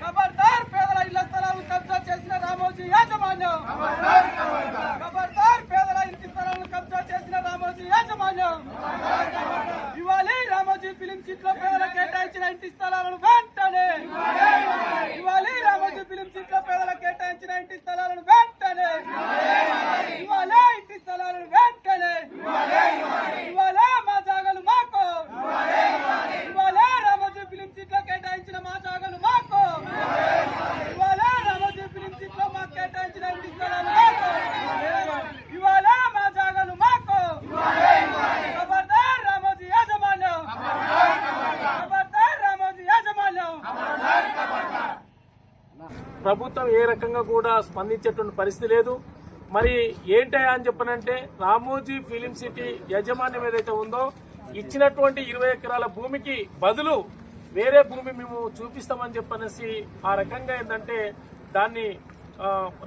ఖబర్దార్ పేదల ఇళ్ల స్థలాలను కబ్జా చేసిన రామోజీ యాజమాన్యం. ఖబర్దార్ పేదల ఇంటి స్థలాలను కబ్జా చేసిన రామోజీ యాజమాన్యం. ఇవాళ రామోజీ ఫిలిం సిటీలో పేదలకు కేటాయించిన ఇంటి స్థలాలను వెంటనే ఇవాళ రామోజీ ఫిలిం సిటీలో పేదలకు కేటాయించిన ఇంటి స్థలాలను వెంటనే ఇవాళ ఇంటి స్థలాలను వెంటనే ఇవాళ మా జాగాలు మాకు ఇవాళ రామోజీ ఫిలిం సిటీలో కేటాయించిన మా జాగాలు మాకు ఇవాళ రామోజీ ఫిలిం సిటీలో మాకు కేటాయించిన ఇంటి స్థలాలు మాకు ఇవాళ మా జాగాలు మాకు. ఖబర్దార్ రామోజీ యాజమాన్యం. ఖబర్దార్ రామోజీ యాజమాన్యం. ప్రభుత్వం ఏ రకంగా కూడా స్పందించేటువంటి పరిస్థితి లేదు. మరి ఏంటయా అని చెప్పనంటే రామోజీ ఫిలిం సిటీ యాజమాన్యం ఏదైతే ఉందో ఇచ్చినటువంటి 20 ఎకరాల భూమికి బదులు వేరే భూమి మేము చూపిస్తామని చెప్పనేసి ఆ రకంగా ఏంటంటే దాన్ని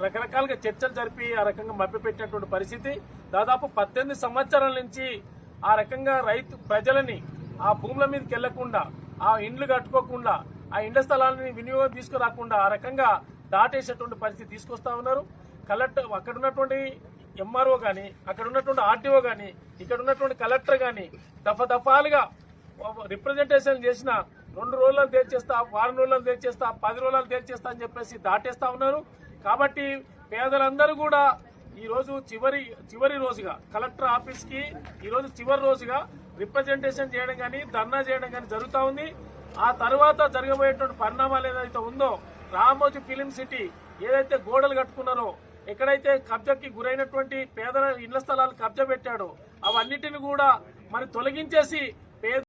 రకరకాలుగా చర్చలు జరిపి ఆ రకంగా మభ్యపెట్టినటువంటి పరిస్థితి. దాదాపు 18 సంవత్సరాల నుంచి ఆ రకంగా రైతు ప్రజలని ఆ భూముల మీదకి వెళ్లకుండా ఆ ఇండ్లు కట్టుకోకుండా ఆ ఇండ్ల స్థలాలని వినియోగం తీసుకురాకుండా ఆ రకంగా దాటేసేటువంటి పరిస్థితి తీసుకొస్తా ఉన్నారు. కలెక్టర్ అక్కడ ఉన్నటువంటి ఎంఆర్ఓ కానీ అక్కడ ఉన్నటువంటి ఆర్టీఓ కానీ ఇక్కడ ఉన్నటువంటి కలెక్టర్ కానీ దఫాలుగా రిప్రజెంటేషన్ చేసిన 2 రోజులను తేల్చేస్తా, వారం రోజులను తేల్చేస్తా, 10 రోజులను తేల్చేస్తా అని చెప్పేసి దాటేస్తా ఉన్నారు. కాబట్టి పేదలందరూ కూడా ఈ రోజు చివరి రోజుగా కలెక్టర్ ఆఫీస్ కి ఈ రోజు చివరి రోజుగా రిప్రజెంటేషన్ చేయడం కానీ ధర్నా చేయడం కానీ జరుగుతూ ఉంది. ఆ తర్వాత జరగబోయేటువంటి పరిణామాలు ఏదైతే ఉందో రామోజీ ఫిలిం సిటీ ఏదైతే గోడలు కట్టుకున్నారో ఎక్కడైతే కబ్జాకి గురైనటువంటి పేదల ఇళ్ల స్థలాలు కబ్జా పెట్టాడో అవన్నిటిని కూడా మరి తొలగించేసి